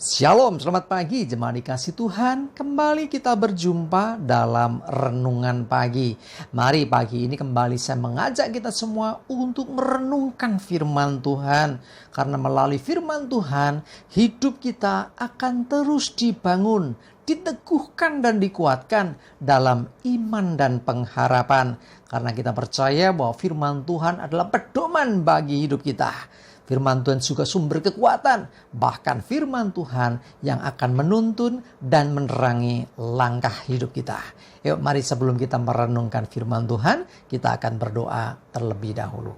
Shalom, selamat pagi jemaat dikasih Tuhan. Kembali kita berjumpa dalam renungan pagi. Mari pagi ini kembali saya mengajak kita semua untuk merenungkan firman Tuhan. Karena melalui firman Tuhan, hidup kita akan terus dibangun, diteguhkan dan dikuatkan dalam iman dan pengharapan. Karena kita percaya bahwa firman Tuhan adalah pedoman bagi hidup kita. Firman Tuhan juga sumber kekuatan, bahkan firman Tuhan yang akan menuntun dan menerangi langkah hidup kita. Yuk mari sebelum kita merenungkan firman Tuhan, kita akan berdoa terlebih dahulu.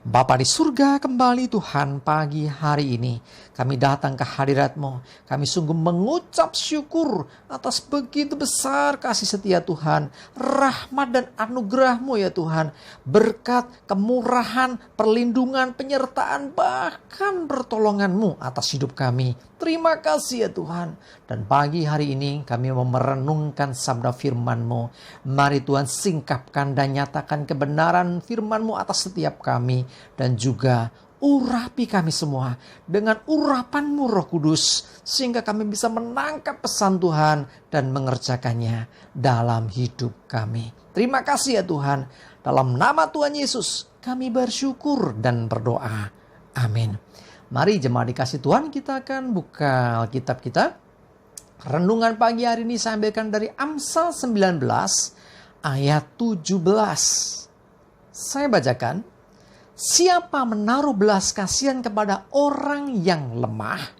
Bapa di surga, kembali Tuhan pagi hari ini kami datang ke hadirat-Mu. Kami sungguh mengucap syukur atas begitu besar kasih setia Tuhan, rahmat dan anugerah-Mu ya Tuhan. Berkat, kemurahan, perlindungan, penyertaan, bahkan pertolongan-Mu atas hidup kami. Terima kasih ya Tuhan. Dan pagi hari ini kami mau merenungkan sabda firman-Mu. Mari Tuhan singkapkan dan nyatakan kebenaran firman-Mu atas setiap kami. Dan juga urapi kami semua dengan urapan-Mu Roh Kudus. Sehingga kami bisa menangkap pesan Tuhan dan mengerjakannya dalam hidup kami. Terima kasih ya Tuhan. Dalam nama Tuhan Yesus kami bersyukur dan berdoa. Amin. Mari jemaat dikasih Tuhan, kita akan buka Alkitab kita. Renungan pagi hari ini saya ambilkan dari Amsal 19 ayat 17. Saya bacakan. Siapa menaruh belas kasihan kepada orang yang lemah,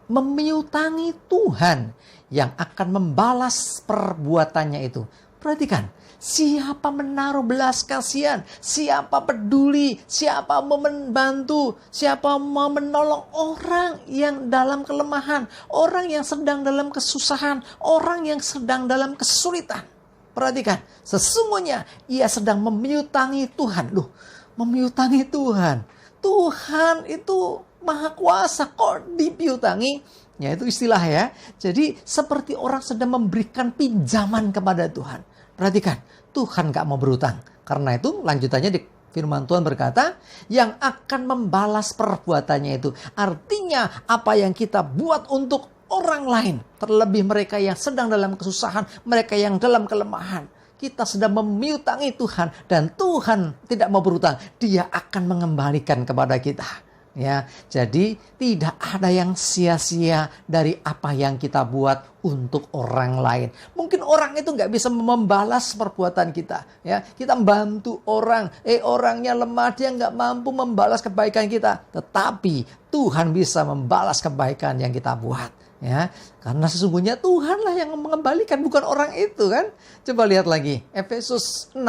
memiutangi Tuhan yang akan membalas perbuatannya itu. Perhatikan. Siapa menaruh belas kasihan, siapa peduli, siapa mau membantu, siapa mau menolong orang yang dalam kelemahan, orang yang sedang dalam kesusahan, orang yang sedang dalam kesulitan. Perhatikan, sesungguhnya ia sedang memiutangi Tuhan. Loh, memiutangi Tuhan. Tuhan itu maha kuasa, kok dipiutangi? Ya itu istilah ya. Jadi seperti orang sedang memberikan pinjaman kepada Tuhan. Perhatikan, Tuhan gak mau berutang. Karena itu lanjutannya di firman Tuhan berkata, yang akan membalas perbuatannya itu. Artinya apa yang kita buat untuk orang lain. Terlebih mereka yang sedang dalam kesusahan, mereka yang dalam kelemahan. Kita sedang memiutangi Tuhan dan Tuhan tidak mau berutang. Dia akan mengembalikan kepada kita. Ya, jadi tidak ada yang sia-sia dari apa yang kita buat untuk orang lain. Mungkin orang itu nggak bisa membalas perbuatan kita. Ya, kita membantu orang, orangnya lemah, dia nggak mampu membalas kebaikan kita. Tetapi Tuhan bisa membalas kebaikan yang kita buat. Ya, karena sesungguhnya Tuhanlah yang mengembalikan, bukan orang itu kan. Coba lihat lagi Efesus 6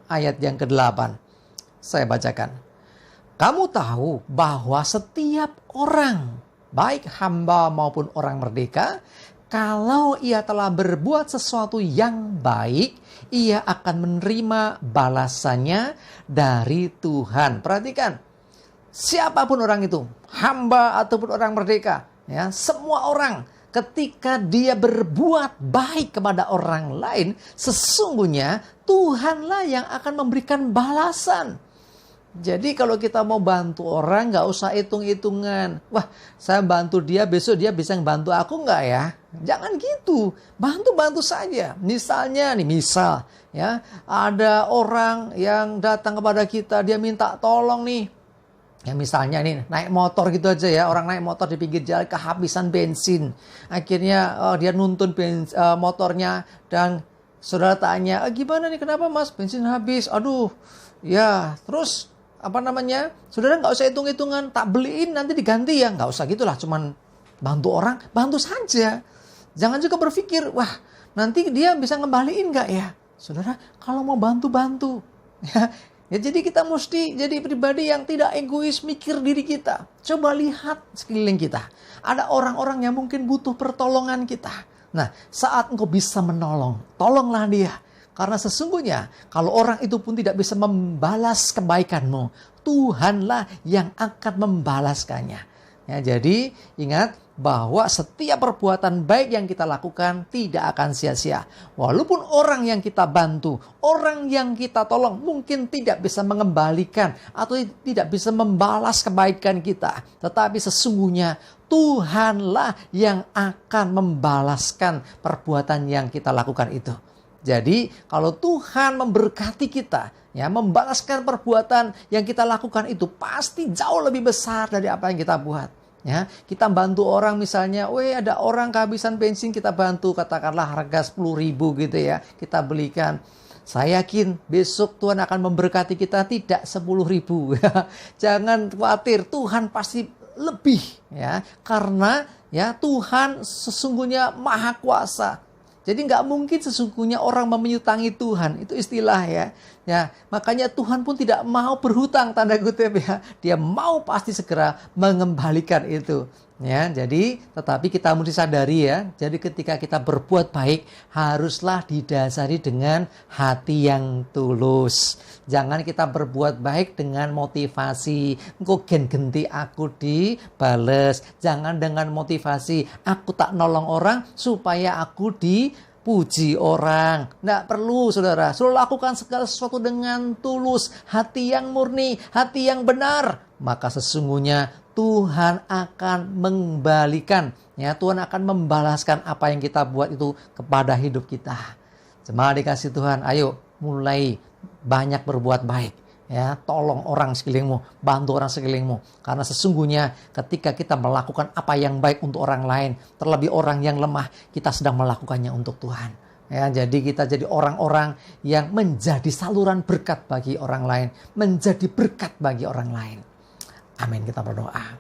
ayat yang ke-8. Saya bacakan. Kamu tahu bahwa setiap orang, baik hamba maupun orang merdeka, kalau ia telah berbuat sesuatu yang baik, ia akan menerima balasannya dari Tuhan. Perhatikan, siapapun orang itu, hamba ataupun orang merdeka, ya, semua orang ketika dia berbuat baik kepada orang lain, sesungguhnya Tuhanlah yang akan memberikan balasan. Jadi kalau kita mau bantu orang gak usah hitung-hitungan. Wah, saya bantu dia, besok dia bisa bantu aku gak ya? Jangan gitu. Bantu-bantu saja. Misalnya nih, ya, ada orang yang datang kepada kita, dia minta tolong nih. Ya misalnya nih, naik motor gitu aja ya. Orang naik motor di pinggir jalan kehabisan bensin. Akhirnya dia nuntun motornya dan saudara tanya, gimana nih, kenapa mas? Bensin habis. Aduh, ya terus saudara nggak usah hitung-hitungan, tak beliin nanti diganti ya, nggak usah gitulah, cuman bantu orang, bantu saja. Jangan juga berpikir, wah nanti dia bisa ngembaliin nggak ya. Saudara, kalau mau bantu ya jadi kita mesti jadi pribadi yang tidak egois, mikir diri kita. Coba lihat sekeliling kita, ada orang-orang yang mungkin butuh pertolongan kita. Nah, saat engkau bisa menolong, tolonglah dia. Karena sesungguhnya kalau orang itu pun tidak bisa membalas kebaikanmu, Tuhanlah yang akan membalaskannya. Ya, jadi ingat bahwa setiap perbuatan baik yang kita lakukan tidak akan sia-sia. Walaupun orang yang kita bantu, orang yang kita tolong mungkin tidak bisa mengembalikan atau tidak bisa membalas kebaikan kita. Tetapi sesungguhnya Tuhanlah yang akan membalaskan perbuatan yang kita lakukan itu. Jadi kalau Tuhan memberkati kita, ya, membalaskan perbuatan yang kita lakukan itu pasti jauh lebih besar dari apa yang kita buat. Ya, kita bantu orang misalnya, ada orang kehabisan bensin, kita bantu katakanlah harga 10.000 gitu ya, kita belikan. Saya yakin besok Tuhan akan memberkati kita tidak 10.000. Jangan khawatir, Tuhan pasti lebih, ya, karena ya Tuhan sesungguhnya maha kuasa. Jadi nggak mungkin sesungguhnya orang meminjutangi Tuhan. Itu istilah ya. Ya, makanya Tuhan pun tidak mau berhutang, tanda kutip ya. Dia mau pasti segera mengembalikan itu. Ya, jadi tetapi kita mesti sadari ya. Jadi ketika kita berbuat baik haruslah didasari dengan hati yang tulus. Jangan kita berbuat baik dengan motivasi engko gen genti aku dibales. Jangan dengan motivasi aku tak nolong orang supaya aku dipuji orang. Nggak perlu saudara. Suruh lakukan segala sesuatu dengan tulus. Hati yang murni, hati yang benar. Maka sesungguhnya Tuhan akan mengembalikan. Ya, Tuhan akan membalaskan apa yang kita buat itu kepada hidup kita. Jemaat dikasih Tuhan, ayo mulai banyak berbuat baik. Ya, tolong orang sekelilingmu, bantu orang sekelilingmu. Karena sesungguhnya ketika kita melakukan apa yang baik untuk orang lain, terlebih orang yang lemah, kita sedang melakukannya untuk Tuhan. Ya, jadi kita jadi orang-orang yang menjadi saluran berkat bagi orang lain, menjadi berkat bagi orang lain. Amin, kita berdoa.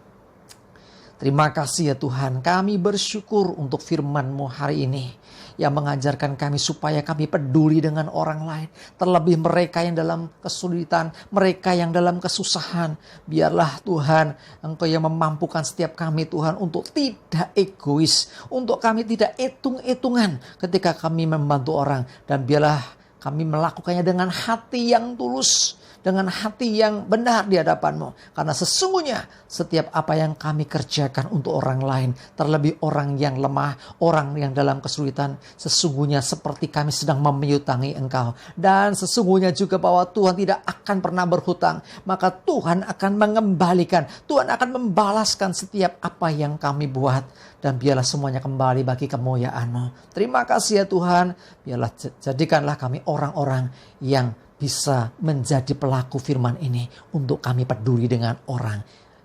Terima kasih ya Tuhan, kami bersyukur untuk firman-Mu hari ini yang mengajarkan kami supaya kami peduli dengan orang lain. Terlebih mereka yang dalam kesulitan, mereka yang dalam kesusahan. Biarlah Tuhan, Engkau yang memampukan setiap kami Tuhan untuk tidak egois. Untuk kami tidak hitung-hitungan ketika kami membantu orang. Dan biarlah kami melakukannya dengan hati yang tulus. Dengan hati yang benar di hadapan-Mu. Karena sesungguhnya setiap apa yang kami kerjakan untuk orang lain, terlebih orang yang lemah, orang yang dalam kesulitan, sesungguhnya seperti kami sedang meminjutangi Engkau. Dan sesungguhnya juga bahwa Tuhan tidak akan pernah berhutang. Maka Tuhan akan mengembalikan, Tuhan akan membalaskan setiap apa yang kami buat. Dan biarlah semuanya kembali bagi kemuliaan-Mu. Terima kasih ya Tuhan. Biarlah jadikanlah kami orang-orang yang bisa menjadi pelaku firman ini untuk kami peduli dengan orang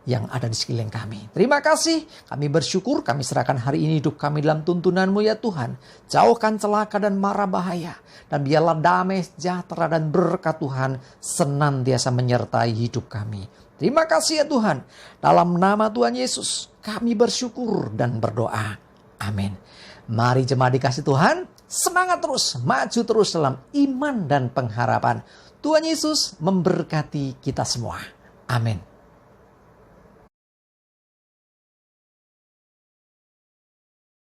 yang ada di sekeliling kami. Terima kasih, kami bersyukur, kami serahkan hari ini hidup kami dalam tuntunan-Mu ya Tuhan. Jauhkan celaka dan mara bahaya, dan biarlah damai, sejahtera dan berkat Tuhan senantiasa menyertai hidup kami. Terima kasih ya Tuhan, dalam nama Tuhan Yesus kami bersyukur dan berdoa. Amin. Mari jemaat dikasih Tuhan, semangat terus, maju terus dalam iman dan pengharapan. Tuhan Yesus memberkati kita semua. Amin.